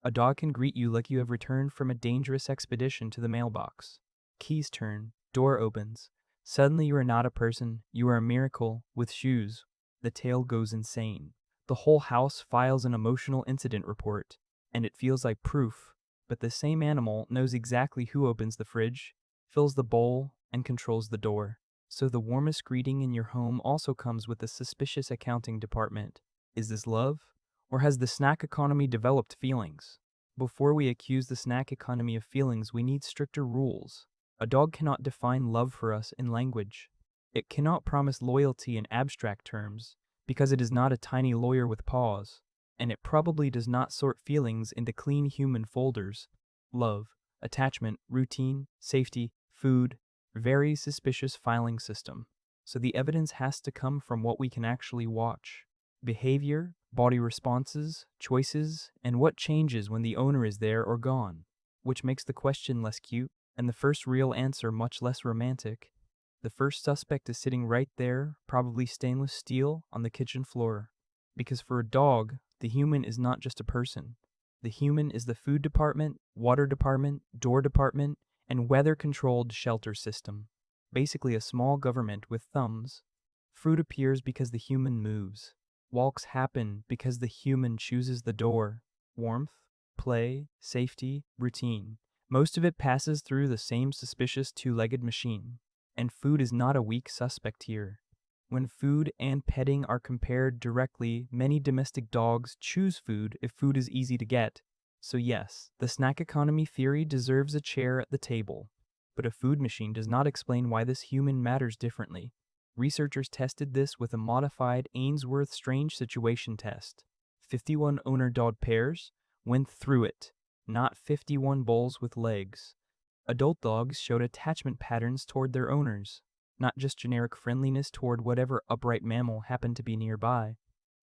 A dog can greet you like you have returned from a dangerous expedition to the mailbox. Keys turn, door opens. Suddenly you are not a person, you are a miracle with shoes. The tail goes insane. The whole house files an emotional incident report, and it feels like proof. But the same animal knows exactly who opens the fridge, fills the bowl, and controls the door. So the warmest greeting in your home also comes with a suspicious accounting department. Is this love? Or has the snack economy developed feelings? Before we accuse the snack economy of feelings, we need stricter rules. A dog cannot define love for us in language. It cannot promise loyalty in abstract terms, because it is not a tiny lawyer with paws, and it probably does not sort feelings into clean human folders. Love, attachment, routine, safety, food, very suspicious filing system. So the evidence has to come from what we can actually watch. Behavior, body responses, choices, and what changes when the owner is there or gone, which makes the question less cute and the first real answer much less romantic. The first suspect is sitting right there, probably stainless steel, on the kitchen floor. Because for a dog, the human is not just a person. The human is the food department, water department, door department, and weather-controlled shelter system. Basically a small government with thumbs. Fruit appears because the human moves. Walks happen because the human chooses the door. Warmth, play, safety, routine. Most of it passes through the same suspicious two-legged machine. And food is not a weak suspect here. When food and petting are compared directly, many domestic dogs choose food if food is easy to get. So yes, the snack economy theory deserves a chair at the table. But a food machine does not explain why this human matters differently. Researchers tested this with a modified Ainsworth strange situation test. 51 owner dog pairs went through it, not 51 bowls with legs. Adult dogs showed attachment patterns toward their owners, not just generic friendliness toward whatever upright mammal happened to be nearby.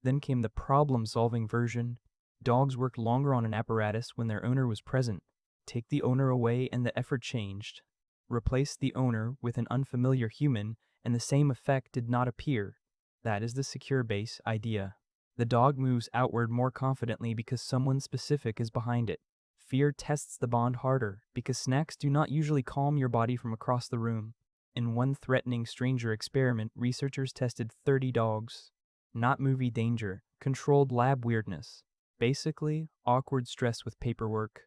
Then came the problem-solving version. Dogs worked longer on an apparatus when their owner was present. Take the owner away and the effort changed. Replace the owner with an unfamiliar human and the same effect did not appear. That is the secure base idea. The dog moves outward more confidently because someone specific is behind it. Fear tests the bond harder because snacks do not usually calm your body from across the room. In one threatening stranger experiment, researchers tested 30 dogs. Not movie danger, controlled lab weirdness. Basically, awkward stress with paperwork.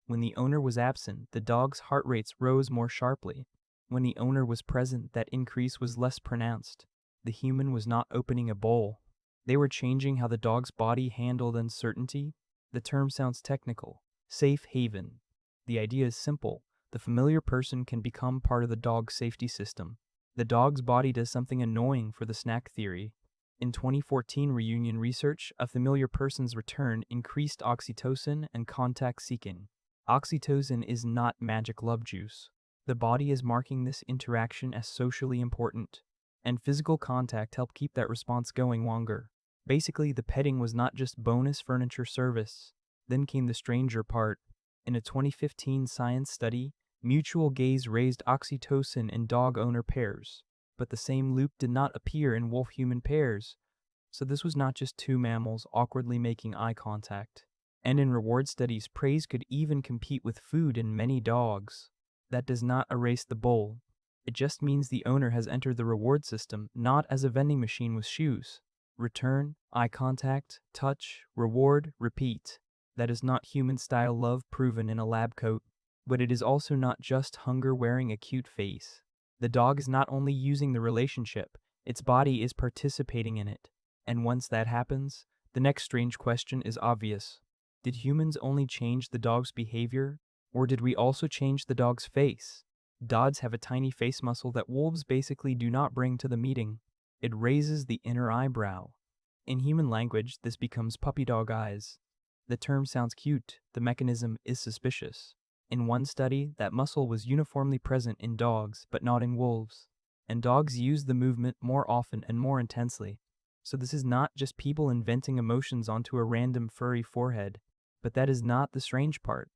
When the owner was absent, the dog's heart rates rose more sharply. When the owner was present, that increase was less pronounced. The human was not opening a bowl. They were changing how the dog's body handled uncertainty. The term sounds technical. Safe haven. The idea is simple. The familiar person can become part of the dog's safety system. The dog's body does something annoying for the snack theory. In 2014 reunion research, a familiar person's return increased oxytocin and contact seeking. Oxytocin is not magic love juice. The body is marking this interaction as socially important, and physical contact helped keep that response going longer. Basically, the petting was not just bonus furniture service. Then came the stranger part. In a 2015 science study, mutual gaze raised oxytocin in dog-owner pairs, but the same loop did not appear in wolf-human pairs. So this was not just two mammals awkwardly making eye contact. And in reward studies, praise could even compete with food in many dogs. That does not erase the bowl. It just means the owner has entered the reward system not as a vending machine with shoes. Return, eye contact, touch, reward, repeat. That is not human-style love proven in a lab coat. But it is also not just hunger wearing a cute face. The dog is not only using the relationship, its body is participating in it. And once that happens, the next strange question is obvious. Did humans only change the dog's behavior, or did we also change the dog's face? Dogs have a tiny face muscle that wolves basically do not bring to the meeting. It raises the inner eyebrow. In human language, this becomes puppy dog eyes. The term sounds cute, the mechanism is suspicious. In one study, that muscle was uniformly present in dogs, but not in wolves. And dogs use the movement more often and more intensely. So this is not just people inventing emotions onto a random furry forehead. But that is not the strange part.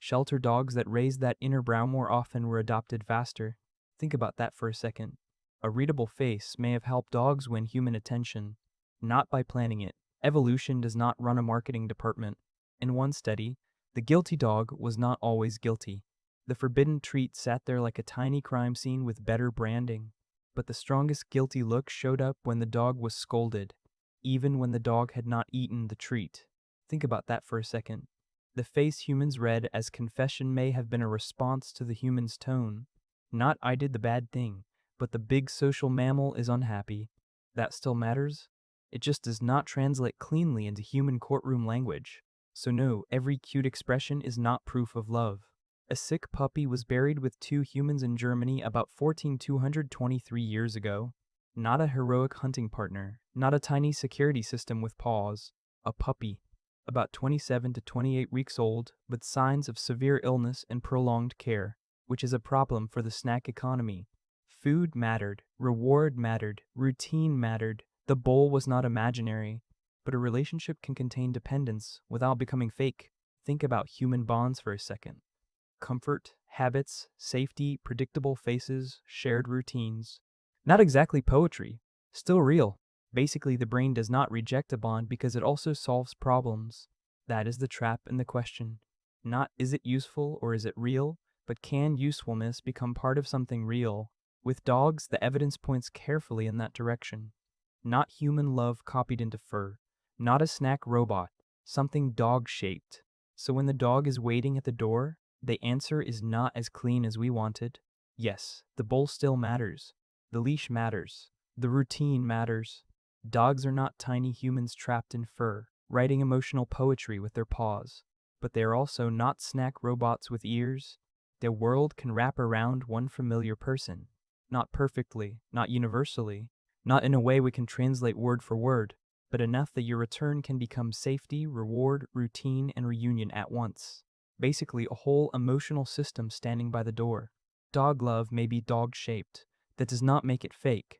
Shelter dogs that raised that inner brow more often were adopted faster. Think about that for a second. A readable face may have helped dogs win human attention, not by planning it. Evolution does not run a marketing department. In one study, The guilty dog was not always guilty. The forbidden treat sat there like a tiny crime scene with better branding. But the strongest guilty look showed up when the dog was scolded, even when the dog had not eaten the treat. Think about that for a second. The face humans read as confession may have been a response to the human's tone. Not "I did the bad thing," but "the big social mammal is unhappy." That still matters? It just does not translate cleanly into human courtroom language. So no, every cute expression is not proof of love. A sick puppy was buried with two humans in Germany about 14,223 years ago. Not a heroic hunting partner, not a tiny security system with paws. A puppy, about 27 to 28 weeks old, with signs of severe illness and prolonged care, which is a problem for the snack economy. Food mattered, reward mattered, routine mattered. The bowl was not imaginary, but a relationship can contain dependence without becoming fake. Think about human bonds for a second. Comfort, habits, safety, predictable faces, shared routines. Not exactly poetry, still real. Basically, the brain does not reject a bond because it also solves problems. That is the trap in the question. Not is it useful or is it real, but can usefulness become part of something real? With dogs, the evidence points carefully in that direction. Not human love copied into fur. Not a snack robot. Something dog-shaped. So when the dog is waiting at the door, the answer is not as clean as we wanted. Yes, the bowl still matters. The leash matters. The routine matters. Dogs are not tiny humans trapped in fur, writing emotional poetry with their paws. But they are also not snack robots with ears. Their world can wrap around one familiar person. Not perfectly, not universally, not in a way we can translate word for word, but enough that your return can become safety, reward, routine, and reunion at once. Basically, a whole emotional system standing by the door. Dog love may be dog-shaped. That does not make it fake.